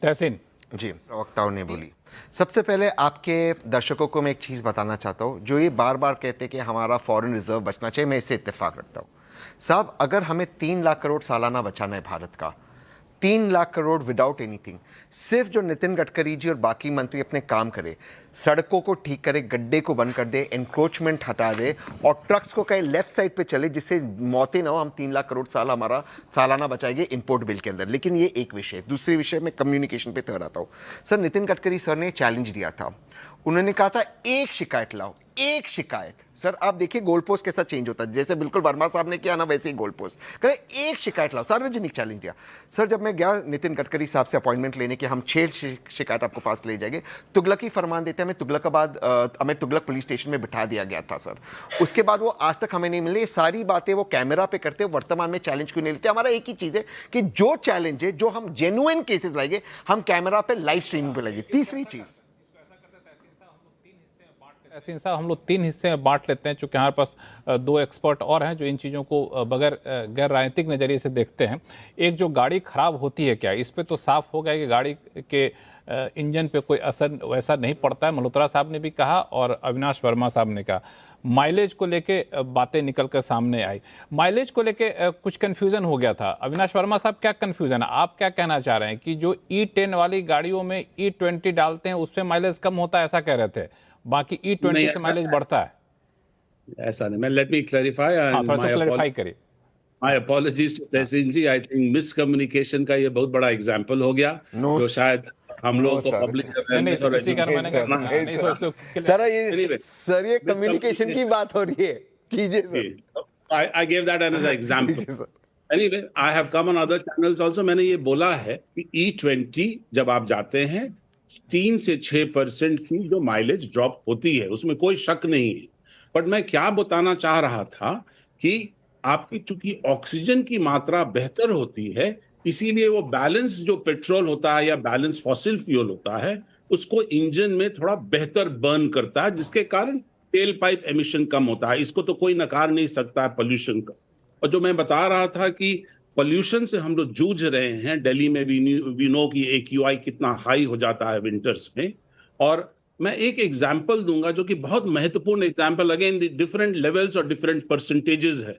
तहसीन जी, प्रवक्ताओं ने बोली। सबसे पहले आपके दर्शकों को मैं एक चीज़ बताना चाहता हूँ, जो ये बार बार कहते हैं कि हमारा फॉरेन रिजर्व बचना चाहिए, मैं इससे इत्तेफाक रखता हूँ। साहब, अगर हमें 3 लाख करोड़ सालाना बचाना है भारत का, 3 लाख करोड़ विदाउट एनीथिंग, सिर्फ जो नितिन गडकरी जी और बाकी मंत्री अपने काम करे, सड़कों को ठीक करे, गड्ढे को बंद कर दे, एनक्रोचमेंट हटा दे और ट्रक्स को कहीं लेफ्ट साइड पे चले जिससे मौतें ना हो, हम 3 लाख करोड़ साल हमारा सालाना बचाएंगे इंपोर्ट बिल के अंदर। लेकिन ये एक विषय। दूसरे विषय में कम्युनिकेशन पे थर्ड आता हूँ। सर, नितिन गडकरी सर ने चैलेंज दिया था, उन्होंने कहा था एक शिकायत लाओ, एक शिकायत। सर आप देखिए गोल पोस्ट कैसा चेंज होता है, जैसे बिल्कुल वर्मा साहब ने किया ना वैसे ही गोल पोस्ट करें, एक शिकायत लाओ, सार्वजनिक चैलेंज दिया। सर जब मैं गया नितिन गडकरी साहब से अपॉइंटमेंट लेने के, हम 6 शिकायत आपको पास ले जाएंगे, तुगलकी फरमान देते हमें तुगलकाबाद, हमें तुगलक पुलिस स्टेशन में बिठा दिया गया था सर। उसके बाद वो आज तक हमें नहीं मिले। ये सारी बातें वो कैमरा पे करते, वर्तमान में चैलेंज क्यों नहीं लेते? हमारा एक ही चीज़ है कि जो चैलेंज है, जो हम जेन्युइन केसेस लाएंगे, हम कैमरा पे लाइव स्ट्रीमिंग पे लाएंगे। तीसरी चीज़, तहसीन साहब, हम लोग 3 हिस्से में बांट लेते हैं, चूँकि हमारे पास 2 एक्सपर्ट और हैं जो इन चीज़ों को बगैर गैर राजनीतिक नज़रिए से देखते हैं। एक, जो गाड़ी ख़राब होती है क्या, इस पे तो साफ हो गया कि गाड़ी के इंजन पे कोई असर वैसा नहीं पड़ता है, मल्होत्रा साहब ने भी कहा और अविनाश वर्मा साहब ने कहा। माइलेज को लेके बातें निकल कर सामने आई, माइलेज को लेके कुछ कन्फ्यूज़न हो गया था। अविनाश वर्मा साहब, क्या कन्फ्यूज़न है? आप क्या कहना चाह रहे हैं कि जो E10 वाली गाड़ियों में E20 डालते हैं उससे माइलेज कम होता है, ऐसा कह रहे थे, बाकी E20 से माइलेज बढ़ता है? ऐसा नहीं। मैं लेट मी क्लैरिफाई एंड थोड़ा सा क्लैरिफाई करिए। My apologies to Tahseen ji. I think miscommunication का ये बहुत बड़ा एग्जांपल हो गया, जो शायद हम लोग को पब्लिक अवेयरनेस और इसी कारण मैंने कहा सर ये कम्युनिकेशन की बात हो रही है, कीजिए sir. I gave that as an example. Anyway, I have come on other channels also. मैंने ये बोला है कि E20 जब आप जाते हैं 3 से 6% की जो माइलेज ड्रॉप होती है, उसमें कोई शक नहीं है। बट मैं क्या बताना चाह रहा था कि आपकी चूंकि ऑक्सीजन की मात्रा बेहतर होती है, इसीलिए वो बैलेंस जो पेट्रोल होता है या बैलेंस फॉसिल फ्यूल होता है, उसको इंजन में थोड़ा बेहतर बर्न करता है, जिसके कारण टेल पाइप एमिशन कम होता है। इसको तो कोई नकार नहीं सकता है पोल्यूशन का। और जो मैं बता रहा था कि पोल्यूशन से हम लोग जूझ रहे हैं, दिल्ली में वी नो कि AQI कितना हाई हो जाता है विंटर्स में। और मैं एक एग्जाम्पल दूंगा जो कि बहुत महत्वपूर्ण एग्जाम्पल, अगेन डिफरेंट लेवल्स और डिफरेंट परसेंटेजेस है।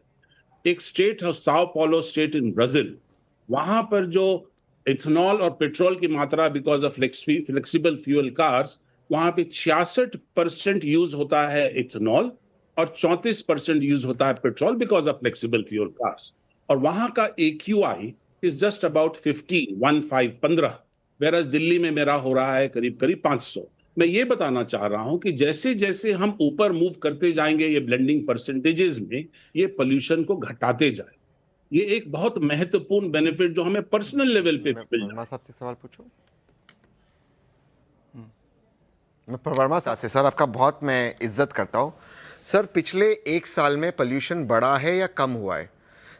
एक स्टेट है Sao Paulo state in Brazil, वहां पर जो इथेनॉल और पेट्रोल की मात्रा because of flexible fuel cars, वहां पे 66% यूज होता है इथेनॉल और 34% यूज होता है petrol because of flexible fuel cars. और वहां का AQI is just about 15, versus Delhi में मेरा हो रहा है करीब करीब 500। मैं ये बताना चाह रहा हूं कि जैसे जैसे हम ऊपर मूव करते जाएंगे ये ब्लेंडिंग परसेंटेजेस में, ये पोल्यूशन को घटाते जाए। ये एक बहुत महत्वपूर्ण बेनिफिट जो हमें पर्सनल लेवल पे वर्मा साहब से सवाल पूछूं? मैं वर्मा साहब से, सर आपका बहुत मैं इज्जत करता हूं सर, पिछले 1 साल में पोल्यूशन बढ़ा है या कम हुआ है?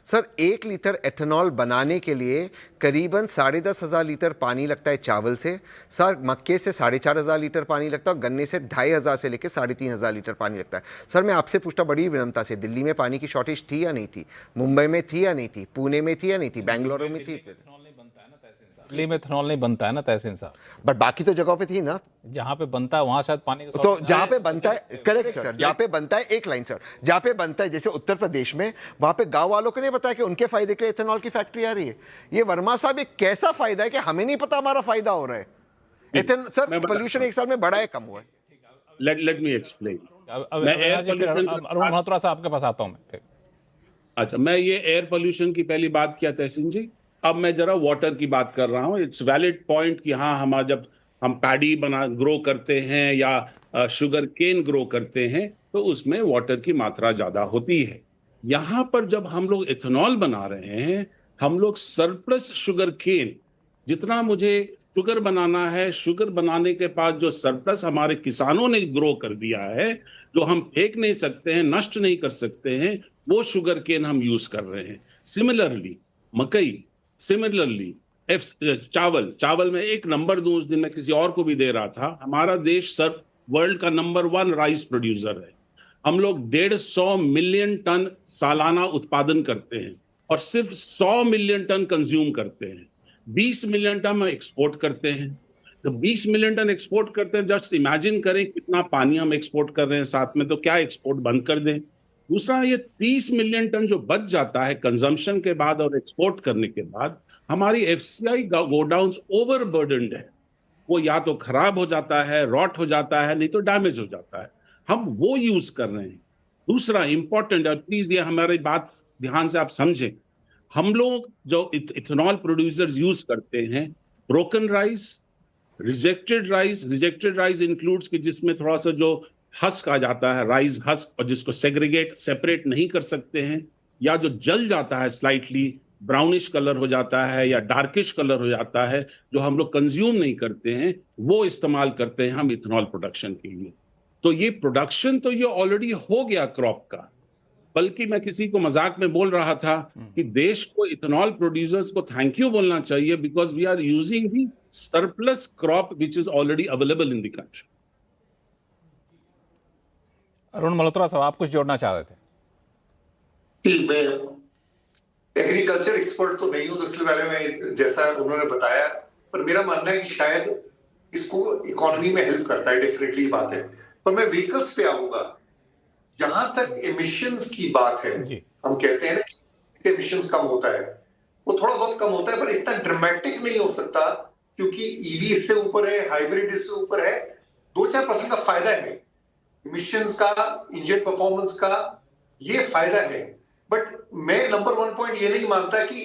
सर 1 लीटर एथेनॉल बनाने के लिए करीबन 10,500 लीटर पानी लगता है चावल से। सर मक्के से 4,500 लीटर पानी लगता है और गन्ने से 2,500 से लेकर 3,500 लीटर पानी लगता है। सर मैं आपसे पूछता बड़ी विनम्रता से, दिल्ली में पानी की शॉर्टेज थी या नहीं थी? मुंबई में थी या नहीं थी? पुणे में थी या नहीं थी? बेंगलुरु में थी? दिल्ली में इथेनॉल नहीं बनता है ना तहसीन साहब, बट बाकी तो जगहों पे थी ना। जहाँ पे बनता है वहां शायद पानी का तो जहाँ पे बनता है, करेक्ट सर, जहाँ पे बनता है, एक लाइन सर, जहाँ पे बनता है जैसे उत्तर प्रदेश में, वहाँ पे गांव वालों को नहीं पता कि उनके फायदे के लिए इथेनॉल की फैक्ट्री आ रही है। ये वर्मा साहब एक कैसा फायदा है कि हमें नहीं पता हमारा फायदा हो रहा है? सर पोल्यूशन 1 साल में बढ़ा है कम हुआ है? Let me explain. Arun Malhotra साहब आपके पास आता हूँ मैं। अच्छा, मैं ये एयर पोल्यूशन की पहली बात किया तहसीन जी, अब मैं जरा वाटर की बात कर रहा हूँ। इट्स वैलिड पॉइंट कि हाँ, हम जब हम पैडी ग्रो करते हैं या शुगर केन ग्रो करते हैं तो उसमें वाटर की मात्रा ज्यादा होती है। यहाँ पर जब हम लोग इथेनॉल बना रहे हैं, हम लोग सरप्लस शुगर केन, जितना मुझे शुगर बनाना है, शुगर बनाने के बाद जो सरप्लस हमारे किसानों ने ग्रो कर दिया है, जो हम फेंक नहीं सकते हैं, नष्ट नहीं कर सकते हैं, वो शुगर केन हम यूज कर रहे हैं। सिमिलरली मकई, सिमिलरली चावल में एक नंबर दूं, उस दिन मैं किसी और को भी दे रहा था, हमारा देश सर वर्ल्ड का नंबर 1 राइस प्रोड्यूसर है। हम लोग 150 मिलियन टन सालाना उत्पादन करते हैं और सिर्फ 100 मिलियन टन कंज्यूम करते हैं। 20 मिलियन टन हम एक्सपोर्ट करते हैं। तो 20 मिलियन टन एक्सपोर्ट करते हैं, जस्ट इमेजिन करें कितना पानी हम एक्सपोर्ट कर रहे हैं साथ में, तो क्या एक्सपोर्ट बंद कर दें? दूसरा, ये 30 मिलियन टन जो बच जाता है कंजम्पशन के बाद और एक्सपोर्ट करने के बाद, हमारी एफसीआई गोडाउन्स ओवरबर्डन्ड है। वो या तो खराब हो जाता है, रॉट हो जाता है, नहीं तो डैमेज हो जाता है। हम वो यूज कर रहे हैं। दूसरा इंपॉर्टेंट, और प्लीज ये हमारी बात ध्यान से आप समझें, हम लोग जो इथेनॉल प्रोड्यूसर्स यूज करते हैं, broken rice, rejected rice includes कि जिसमें थोड़ा सा जो हस्क आ जाता है, राइस हस्क, और जिसको सेपरेट नहीं कर सकते हैं, या जो जल जाता है, स्लाइटली ब्राउनिश कलर हो जाता है या डार्किश कलर हो जाता है, जो हम लोग कंज्यूम नहीं करते हैं, वो इस्तेमाल करते हैं हम इथेनॉल प्रोडक्शन के लिए। तो ये प्रोडक्शन तो ये ऑलरेडी हो गया क्रॉप का। बल्कि मैं किसी को मजाक में बोल रहा था कि देश को इथेनॉल प्रोड्यूसर्स को थैंक यू बोलना चाहिए, because we are using the surplus crop which is already available in the country. Arun Malhotra साहब, आप कुछ जोड़ना चाह रहे थे? जी, मैं एग्रीकल्चर एक्सपर्ट तो नहीं हूं, तो इसलिए बारे में जैसा उन्होंने बताया, पर मेरा मानना है कि शायद इसको इकोनॉमी में हेल्प करता है, डेफिनेटली बात है। पर मैं व्हीकल्स पे आऊंगा। जहां तक एमिशंस की बात है, हम कहते हैं ना कि एमिशंस कम होता है, वो थोड़ा बहुत कम होता है, पर इतना ड्रामेटिक नहीं हो सकता, क्योंकि ईवी इससे ऊपर है, हाइब्रिड इससे ऊपर है। 2-4% का फायदा है एमिशंस का, इंजन परफॉर्मेंस का, ये फायदा है। बट मैं नंबर 1 पॉइंट ये नहीं मानता कि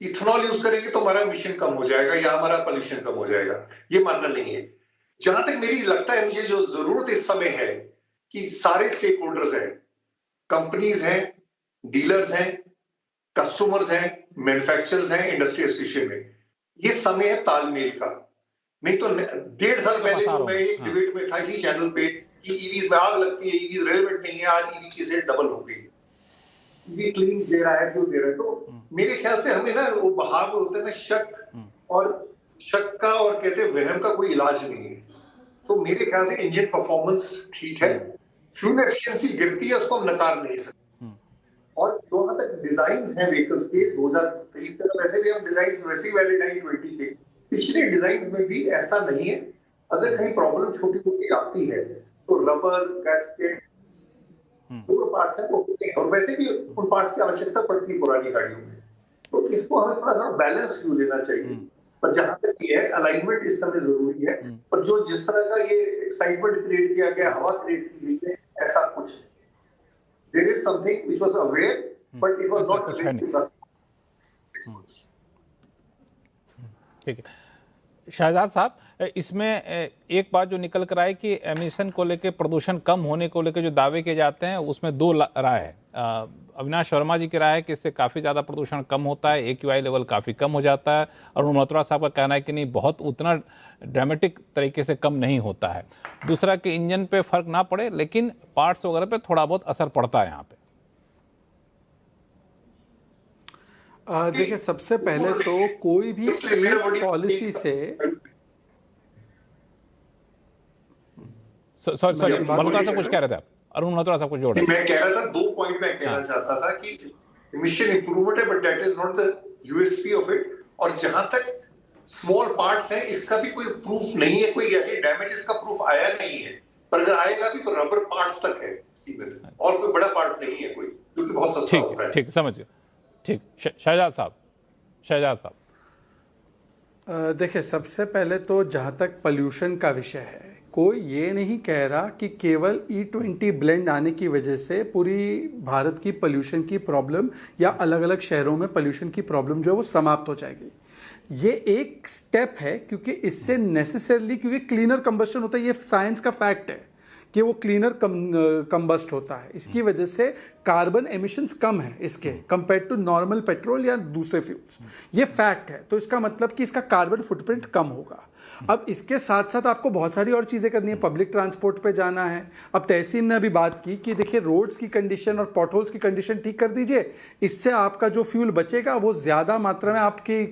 इथेनॉल यूज करेंगे तो हमारा एमिशन कम हो जाएगा या हमारा पोल्यूशन कम हो जाएगा, ये मानना नहीं है। जहां तक मेरी लगता है, मुझे जो जरूरत इस समय है कि सारे स्टेक होल्डर्स हैं, कंपनीज हैं, डीलर्स हैं, कस्टमर्स हैं, मैन्युफैक्चरर्स हैं, इंडस्ट्री एसोसिएशन में, ये समय है तालमेल का। नहीं तो 1.5 साल पहले जो मैं एक डिबेट में था इसी चैनल पे कि ईवीज में आग लगती है, ईवीज रेलेवेंट नहीं है, आज ईवी की सेल डबल हो गई, ईवी क्लीन दे रहा है, क्यों दे रहा है। तो मेरे ख्याल से हमें ना वो बहाव होता है ना शक, और शक का और कहते हैं वहम का कोई इलाज नहीं है। तो मेरे ख्याल से इंजन परफॉर्मेंस ठीक है, फ्यूल एफिशिएंसी गिरती है, उसको हम नकार नहीं सकते। और जो हद तक डिजाइन हैं व्हीकल्स के 2023 से, तो वैसे भी हम डिजाइन वैसे ही वैलिड हैं 20 के, पिछले डिजाइन में भी ऐसा नहीं है। अगर कहीं प्रॉब्लम छोटी मोटी आती है तो रबर, गैस्केट, दो पार्ट्स हैं वो होते हैं, और वैसे भी उन पार्ट्स की आवश्यकता पड़ती है पुरानी गाड़ियों में। तो इसको हमें थोड़ा सा बैलेंस व्यू लेना चाहिए। पर जहां तक ये है, अलाइनमेंट इस समय जरूरी है। पर जो जिस तरह का ये एक्साइटमेंट क्रिएट किया गया, हवा क्रिएट की गई है, ऐसा कुछ नहीं। There is something which was aware, but it was not related to customers. ठीक है शाहजाद साहब, इसमें एक बात जो निकल कर आई कि एमिशन को लेकर, प्रदूषण कम होने को लेकर जो दावे किए जाते हैं, उसमें 2 राय है। अविनाश वर्मा जी की राय है कि इससे काफ़ी ज़्यादा प्रदूषण कम होता है, AQI लेवल काफ़ी कम हो जाता है। अरुण मल्होत्रा साहब का कहना है कि नहीं, बहुत उतना ड्रामेटिक तरीके से कम नहीं होता है। दूसरा कि इंजन पे फर्क ना पड़े, लेकिन पार्ट्स वगैरह पे थोड़ा बहुत असर पड़ता है यहाँ पे। देखिए, सबसे पहले तो कोई भी एक पॉलिसी से, सॉरी मल्होत्रा साहब कुछ कह रहे थे आप? अरुण मल्होत्रा साहब कुछ जोड़ रहे थे? मैं कह रहा था 2 पॉइंट मैं कहना चाहता था कि एमिशन इंप्रूवमेंट है, but that is not the USP of it. और जहां तक स्मॉल पार्ट्स हैं, इसका भी कोई प्रूफ नहीं है, कोई ऐसी डैमेज इसका प्रूफ आया नहीं है। पर अगर आएगा भी तो रबर पार्ट्स तक है सीमित, और कोई बड़ा पार्ट नहीं है कोई, क्योंकि बहुत सस्ता होता है। ठीक, समझ गए। ठीक, शहजाद साहब देखिए, सबसे पहले तो जहाँ तक पोल्यूशन का विषय है, कोई ये नहीं कह रहा कि केवल E20 ब्लेंड आने की वजह से पूरी भारत की पोल्यूशन की प्रॉब्लम या अलग अलग शहरों में पोल्यूशन की प्रॉब्लम जो है वो समाप्त हो जाएगी। ये एक स्टेप है, क्योंकि इससे नेसेसरली, क्योंकि क्लीनर कंबस्टन होता है, ये साइंस का फैक्ट है कि वो क्लीनर कंबस्ट होता है, इसकी वजह से कार्बन एमिशंस कम है इसके कंपेयर टू नॉर्मल पेट्रोल या दूसरे फ्यूल्स, ये फैक्ट है। तो इसका मतलब कि इसका कार्बन फुटप्रिंट कम होगा। अब इसके साथ साथ आपको बहुत सारी और चीज़ें करनी है, पब्लिक ट्रांसपोर्ट पे जाना है। अब तहसीन ने अभी बात की कि देखिए, रोड्स की कंडीशन और पॉटहोल्स की कंडीशन ठीक कर दीजिए, इससे आपका जो फ्यूल बचेगा वो ज़्यादा मात्रा में आपकी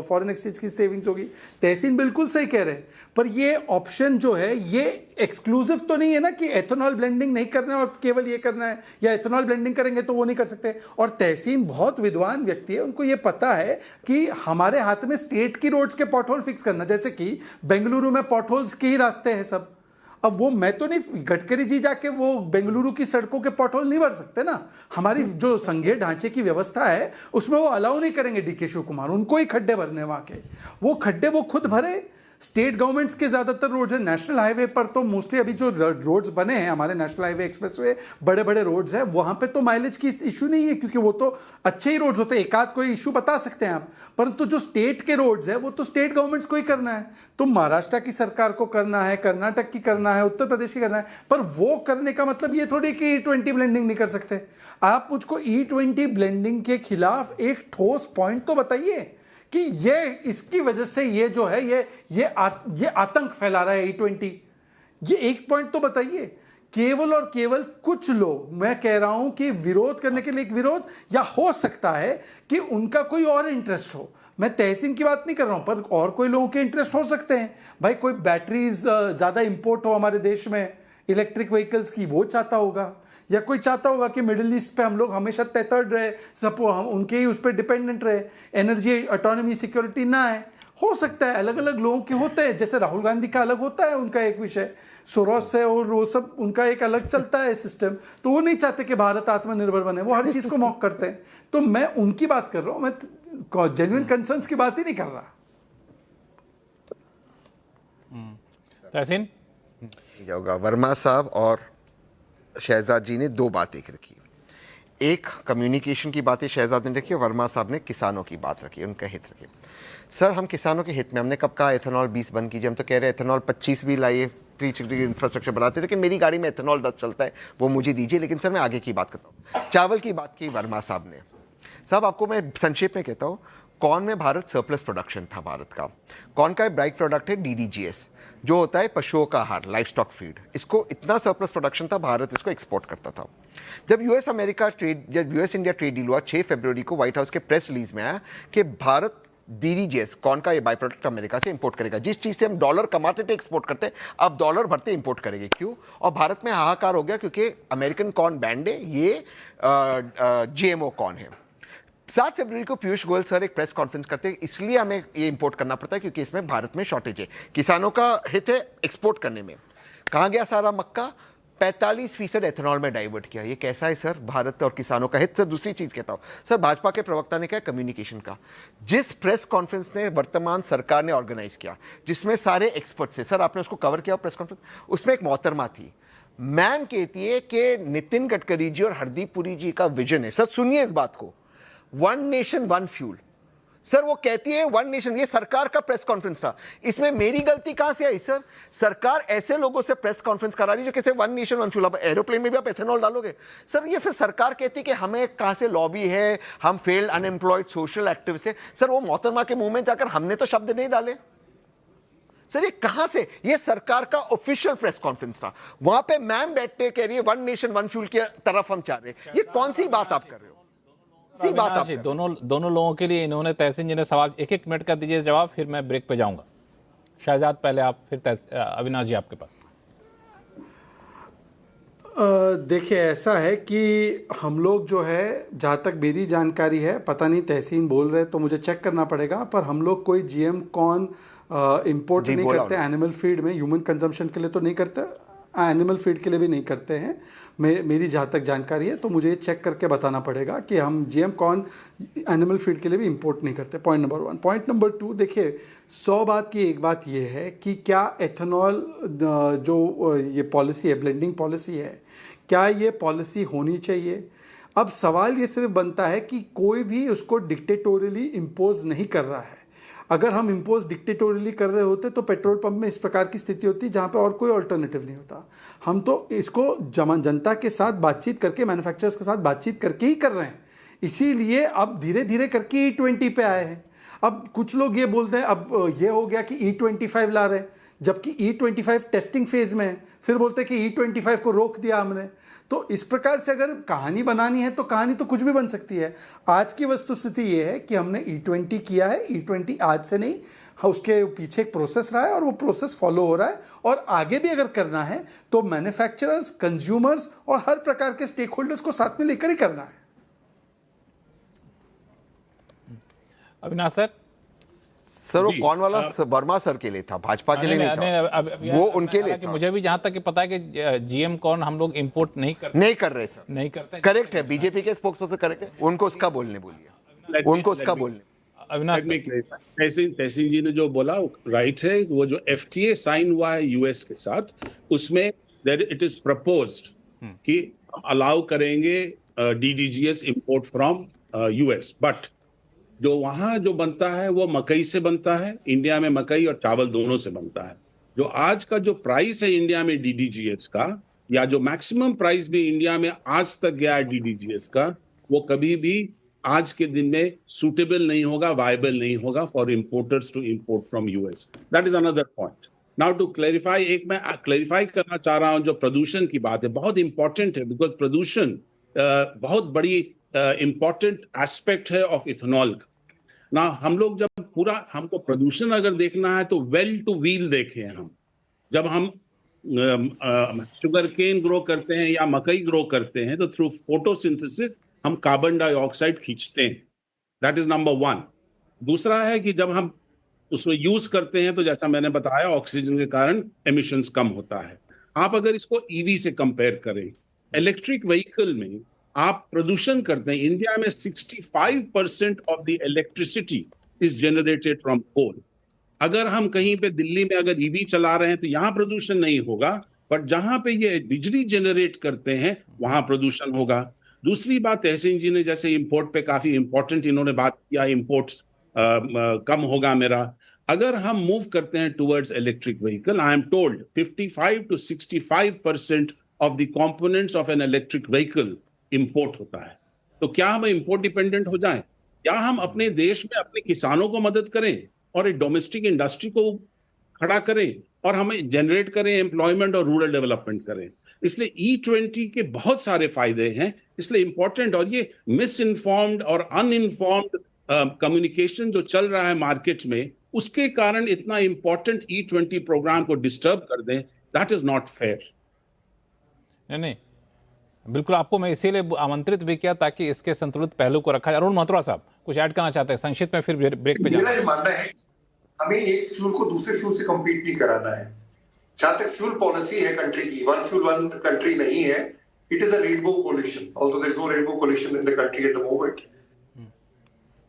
फॉरेन एक्सचेंज की सेविंग्स होगी। तहसीन बिल्कुल सही कह रहे हैं, पर ये ऑप्शन जो है ये एक्सक्लूसिव तो नहीं है है ना कि एथेनॉल ब्लेंडिंग नहीं करना है और केवल ये करना है, या एथेनॉल ब्लेंडिंग करेंगे तो वो नहीं कर सकते। और तहसीन बहुत विद्वान व्यक्ति है, उनको ये पता है कि हमारे हाथ में स्टेट की रोड्स के पॉटहोल फिक्स करना, जैसे कि बेंगलुरु में पॉटहोल्स के ही रास्ते हैं सब। अब वो मैं तो नहीं, गडकरी जी जाके वो बेंगलुरु की सड़कों के पॉटहोल नहीं भर सकते ना। हमारी जो संघीय ढांचे की व्यवस्था है उसमें वो अलाउ नहीं करेंगे डीके शिव कुमार, उनको ही खड्डे भरने वहां के। वो खड्डे वो खुद भरे। स्टेट गवर्नमेंट्स के ज्यादातर रोड्स हैं, नेशनल हाईवे पर तो मोस्टली अभी जो रोड्स बने हैं हमारे नेशनल हाईवे एक्सप्रेसवे बड़े बड़े रोड्स हैं, वहां पे तो माइलेज की इशू नहीं है क्योंकि वो तो अच्छे ही रोड्स होते हैं। एक आध कोई इशू बता सकते हैं आप, परंतु जो स्टेट के रोड्स है वो तो स्टेट गवर्नमेंट्स को ही करना है। तो महाराष्ट्र की सरकार को करना है, कर्नाटक की करना है, उत्तर प्रदेश की करना है, पर वो करने का मतलब ये थोड़ी कि E20 ब्लेंडिंग नहीं कर सकते। आप मुझको E20 ब्लेंडिंग के खिलाफ एक ठोस पॉइंट तो बताइए कि ये इसकी वजह से ये जो है ये आतंक फैला रहा है E20। ये एक पॉइंट तो बताइए। केवल और केवल कुछ लोग, मैं कह रहा हूं कि विरोध करने के लिए एक विरोध, या हो सकता है कि उनका कोई और इंटरेस्ट हो। मैं तहसीन की बात नहीं कर रहा हूं, पर और कोई लोगों के इंटरेस्ट हो सकते हैं। भाई कोई बैटरीज ज्यादा इंपोर्ट हो हमारे देश में इलेक्ट्रिक व्हीकल्स की, वो चाहता होगा, या कोई चाहता होगा कि मिडिल ईस्ट पे हम लोग हमेशा तेतर्ड रहे, सपो हम उनके ही उस पर डिपेंडेंट रहे, एनर्जी ऑटोनॉमी सिक्योरिटी ना है। हो सकता है, अलग अलग लोगों के होते हैं। जैसे राहुल गांधी का अलग होता है उनका एक विषय, सोरोस है और वो सब उनका एक अलग चलता है सिस्टम, तो वो नहीं चाहते कि भारत आत्मनिर्भर बने, वो हर चीज को मॉक करते हैं। तो मैं उनकी बात कर रहा हूं, मैं जेन्युइन कंसर्न्स की बात ही नहीं कर रहा। तहसीन होगा वर्मा साहब और शहजाद जी ने दो बातें रखी। एक कम्युनिकेशन की बातें शहजाद ने रखी, वर्मा साहब ने किसानों की बात रखी, उनका हित रखी। सर हम किसानों के हित में, हमने कब कहा एथेनॉल 20 बंद कीजिए, हम तो कह रहे हैं एथेनॉल 25 भी लाइए, 3 इंफ्रास्ट्रक्चर बनाते, लेकिन मेरी गाड़ी में एथेनॉल 10 चलता है, वो मुझे दीजिए। लेकिन सर मैं आगे की बात करता हूँ। चावल की बात की वर्मा साहब ने। साहब आपको मैं संक्षेप में कहता हूँ, कॉर्न में भारत सरप्लस प्रोडक्शन था भारत का। कॉर्न का एक ब्राइट प्रोडक्ट है DDGS, जो होता है पशुओं का आहार, लाइफ स्टॉक फीड। इसको इतना सरप्लस प्रोडक्शन था, भारत इसको एक्सपोर्ट करता था। जब यूएस इंडिया ट्रेड डील हुआ 6 फरवरी को, व्हाइट हाउस के प्रेस रिलीज में आया कि भारत DDGS कॉर्न का ये बाई प्रोडक्ट अमेरिका से इंपोर्ट करेगा। जिस चीज़ से हम डॉलर कमाते थे एक्सपोर्ट करते, अब डॉलर भरते इंपोर्ट करेंगे। क्यों? और भारत में हाहाकार हो गया क्योंकि अमेरिकन कॉर्न बैंड है, ये GMO कॉर्न है। 7 फरवरी को पीयूष गोयल सर एक प्रेस कॉन्फ्रेंस करते हैं, इसलिए हमें ये इंपोर्ट करना पड़ता है क्योंकि इसमें भारत में शॉर्टेज है। किसानों का हित है एक्सपोर्ट करने में। कहाँ गया सारा मक्का? 45% एथेनॉल में डाइवर्ट किया। ये कैसा है सर? भारत और किसानों का हित। सर दूसरी चीज कहता हूं, सर भाजपा के प्रवक्ता ने कहा कम्युनिकेशन का, जिस प्रेस कॉन्फ्रेंस ने वर्तमान सरकार ने ऑर्गेनाइज किया, जिसमें सारे एक्सपर्ट्स थे, सर आपने उसको कवर किया प्रेस कॉन्फ्रेंस, उसमें एक मोहतरमा थी, मैम कहती है कि नितिन गडकरी जी और हरदीप पुरी जी का विजन है। सर सुनिए इस बात को, 1 नेशन 1 फ्यूल। सर वो कहती है 1 नेशन, ये सरकार का प्रेस कॉन्फ्रेंस था। इसमें मेरी गलती कहां से आई सर? सरकार ऐसे लोगों से प्रेस कॉन्फ्रेंस करा रही जो कैसे 1 नेशन 1 फ्यूल, अब एरोप्लेन में भी आप एथेनॉल डालोगे? सर ये फिर सरकार कहती कि हमें कहां से लॉबी है, हम फेल्ड अनएम्प्लॉयड सोशल एक्टिविस्ट है। सर वो मोहतरमा के मुंह में जाकर हमने तो शब्द नहीं डाले। सर ये कहां से? ये सरकार का ऑफिशियल प्रेस कॉन्फ्रेंस था, वहां पे मैम बैठते कह रही है 1 नेशन 1 फ्यूल की तरफ हम चाह रहे हैं। ये कौन सी बात आप कर रहे हो? अविनाश जी, दोनों लोगों के लिए इन्होंने, तहसीन जी ने सवाल 1-1 मिनट का दीजिए जवाब, फिर मैं ब्रेक पे जाऊंगा। शहजाद पहले आप, फिर अविनाश जी आपके पास। देखिए ऐसा है कि हम लोग जो है, जहाँ तक मेरी जानकारी है, पता नहीं तहसीन बोल रहे तो मुझे चेक करना पड़ेगा, पर हम लोग कोई GM कॉर्न इंपोर्ट नहीं करते एनिमल फीड में, ह्यूमन कंजम्पशन के लिए तो नहीं करते, एनिमल फीड के लिए भी नहीं करते हैं। मेरी जहाँ तक जानकारी है, तो मुझे चेक करके बताना पड़ेगा कि हम GM कॉर्न एनिमल फीड के लिए भी इंपोर्ट नहीं करते। Point number 1। पॉइंट नंबर 2, देखिए 100 बात की एक बात ये है कि क्या एथेनॉल जो ये पॉलिसी है, ब्लेंडिंग पॉलिसी है, क्या ये पॉलिसी होनी चाहिए? अब सवाल ये सिर्फ बनता है कि कोई भी उसको डिक्टेटोरियली इम्पोज नहीं कर रहा है। अगर हम इम्पोज डिक्टेटोरियली कर रहे होते तो पेट्रोल पंप में इस प्रकार की स्थिति होती जहाँ पे और कोई अल्टरनेटिव नहीं होता। हम तो इसको जनता के साथ बातचीत करके, मैन्युफैक्चरर्स के साथ बातचीत करके ही कर रहे हैं, इसीलिए अब धीरे धीरे करके E20 पे आए हैं। अब कुछ लोग ये बोलते हैं अब ये हो गया कि E25 ला रहे हैं, जबकि E25 टेस्टिंग फेज में है, फिर बोलते हैं कि E25 को रोक दिया हमने। तो इस प्रकार से अगर कहानी बनानी है तो कहानी तो कुछ भी बन सकती है। आज की वस्तुस्थिति ये है कि हमने E20 किया है, E20 आज से नहीं, हाँ, उसके पीछे एक प्रोसेस रहा है और वो प्रोसेस फॉलो हो रहा है, और आगे भी अगर करना है तो मैन्युफैक्चरर्स, कंज्यूमर्स और हर प्रकार के स्टेक होल्डर्स को साथ में लेकर ही करना है। अविनाश सर, सर वो जी, कौन वाला वर्मा सर के लिए था, भाजपा के लिए नहीं था, वो उनके लिए था। मुझे भी जहां तक कि पता है कि जीएम कॉर्न हम लोग इंपोर्ट नहीं करते, नहीं कर रहे सर, नहीं करते। करेक्ट है, बीजेपी के स्पोक्सपर्सन करेक्ट है, उनको उसका बोलने बोलिए, उनको उसका बोलने। अविनाश तहसीन जी ने जो बोला राइट है। वो जो FTA साइन हुआ है यूएस के साथ, उसमें इट इज प्रपोज्ड कि हम अलाउ करेंगे DDGS import from US, but जो वहां जो बनता है वो मकई से बनता है। इंडिया में मकई और चावल दोनों से बनता है। जो आज का जो प्राइस है इंडिया में DDGS का, या जो मैक्सिमम प्राइस भी इंडिया में आज तक गया है DDGS का, वो कभी भी आज के दिन में सूटेबल नहीं होगा, वायबल नहीं होगा for importers to import from US. That is another point. Now to clarify, एक मैं क्लैरिफाई करना चाह रहा हूं, जो प्रदूषण की बात है बहुत इंपॉर्टेंट है, बिकॉज प्रदूषण बहुत बड़ी इंपॉर्टेंट एस्पेक्ट है ऑफ इथेनॉल का ना। हम लोग जब पूरा हमको प्रदूषण अगर देखना है तो वेल टू व्हील देखें हम। जब हम शुगर केन ग्रो करते हैं या मकई ग्रो करते हैं तो थ्रू फोटोसिंथेसिस हम कार्बन डाइऑक्साइड खींचते हैं। That is number 1। दूसरा है कि जब हम उसमें यूज करते हैं तो जैसा मैंने बताया ऑक्सीजन के कारण एमिशंस कम होता है। आप अगर इसको ईवी से कंपेयर करें, इलेक्ट्रिक व्हीकल में आप प्रदूषण करते हैं। इंडिया में 65% of the electricity is generated from coal. अगर हम कहीं पे दिल्ली में अगर ईवी चला रहे हैं तो यहां प्रदूषण नहीं होगा, बट जहां पे ये बिजली जनरेट करते हैं वहां प्रदूषण होगा। दूसरी बात, तहसीन जी ने जैसे इंपोर्ट पे काफी इंपॉर्टेंट इन्होंने बात किया, इंपोर्ट्स कम होगा मेरा। अगर हम मूव करते हैं towards electric vehicle, I am told 55 to 65% of the components of an electric vehicle import होता है। तो क्या हम इंपोर्ट डिपेंडेंट हो जाएं? क्या हम अपने देश में अपने किसानों को मदद करें और एक डोमेस्टिक इंडस्ट्री को खड़ा करें और हमें जनरेट करें एम्प्लॉयमेंट और रूरल डेवलपमेंट करें? इसलिए E20 के बहुत सारे फायदे हैं, इसलिए इंपॉर्टेंट। और ये मिस इन्फॉर्म्ड और अनइन्फॉर्म्ड कम्युनिकेशन जो चल रहा है मार्केट में, उसके कारण इतना इंपॉर्टेंट E20 प्रोग्राम को डिस्टर्ब कर दें, दैट इज नॉट फेयर। नहीं, बिल्कुल, आपको मैं इसीलिए आमंत्रित भी किया ताकि इसके संतुलित पहलू को रखा जाए। अरुण मथुरा साहब कुछ ऐड करना चाहते हैं संक्षिप्त में, फिर ब्रेक पे जाना। मेरा ये मानना है हमें एक फ्यूल को दूसरे फ्यूल से कम्पीट नहीं कराना है। जहां तक फ्यूल पॉलिसी है कंट्री की, वन फ्यूल वन कंट्री नहीं है। It is a rainbow coalition, although there is no rainbow coalition in the country at the moment.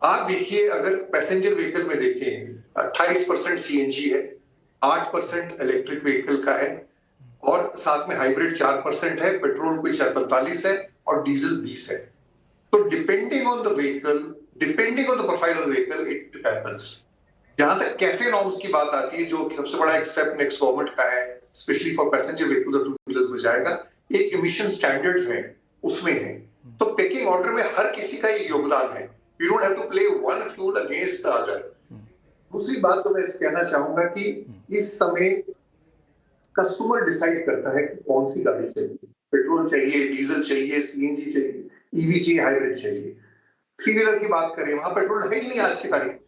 आप देखिए, अगर पैसेंजर व्हीकल में देखें 28% CNG है, 8% इलेक्ट्रिक व्हीकल का है, और साथ में हाइब्रिड 4% है, पेट्रोल कोई 45 है और डीजल 20 है। तो depending on the vehicle, depending on the profile of the vehicle, it happens. जहां तक कैफे नॉर्म्स की बात आती है, जो सबसे बड़ा एक स्टेप नेक्स्ट गवर्नमेंट का है, स्पेशली फॉर पैसेंजर व्हीकल्स और टू व्हीलर्स में जाएगा, एक इमिशन स्टैंडर्ड्स हैं उसमें है। तो पैकिंग ऑर्डर में हर किसी का एक योगदान है। We don't have to play one fuel against the other. दूसरी बात जो मैं कहना चाहूंगा कि इस समय कस्टमर डिसाइड करता है कि कौन सी गाड़ी चाहिए, पेट्रोल चाहिए, डीजल चाहिए, CNG चाहिए, EV चाहिए, हाइब्रिड चाहिए। थ्री व्हीलर की बात करें, वहां पेट्रोल है ही नहीं आज की तारीख।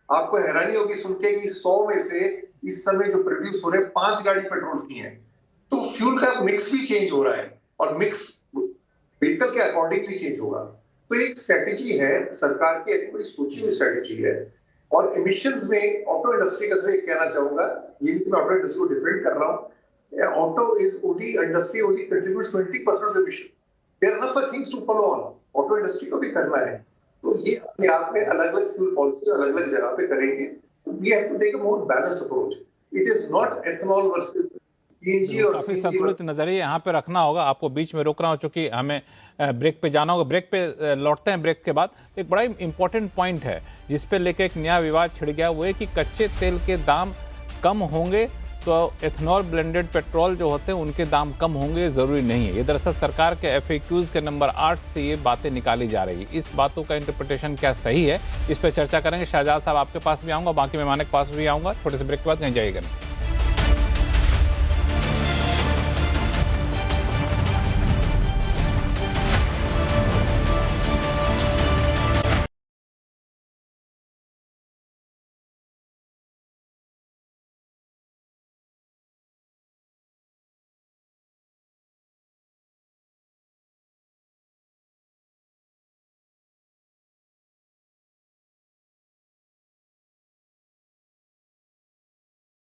आपको हैरानी होगी सुन के कि 100 में से इस समय जो प्रोड्यूस हो रहे हैं 5 गाड़ी पेट्रोल की हैं। तो फ्यूल का मिक्स भी चेंज हो रहा है और मिक्स व्हीकल के अकॉर्डिंगली चेंज होगा। तो एक स्ट्रेटेजी है सरकार की, एक बड़ी सोची हुई स्ट्रेटेजी है। और एमिशंस में ऑटो इंडस्ट्री का सिर्फ एक कहना चाहूंगा, ये नहीं कि मैं ऑटो इंडस्ट्री को डिफेंड कर रहा हूँ। Auto is only industry only contributes 20% of emission. There are enough things to follow on. Auto industry को भी करना है। तो ये अपने आप में अलग अलग फ्यूल पॉलिसी अलग अलग जगह पे करेंगे। We have to take a more balanced approach. It is not ethanol versus CNG और काफी CNG संतुलित नजरिए यहाँ पे रखना होगा। आपको बीच में रोक रहा हूँ चूंकि हमें ब्रेक पे जाना होगा। ब्रेक पे लौटते हैं। ब्रेक के बाद एक बड़ा इंपॉर्टेंट पॉइंट है जिस पे लेके एक नया विवाद छिड़ गया, वो है कि कच्चे तेल के दाम कम होंगे तो एथनॉल ब्लेंडेड पेट्रोल जो होते हैं उनके दाम कम होंगे, ज़रूरी नहीं है। ये दरअसल सरकार के FAQs के नंबर 8 से ये बातें निकाली जा रही है। इस बातों का इंटरप्रिटेशन क्या सही है, इस पर चर्चा करेंगे। शाहजाद साहब आपके पास भी आऊँगा, बाकी मेहमान के पास भी आऊँगा। छोटे से ब्रेक के बाद कहीं जाइएगा नहीं।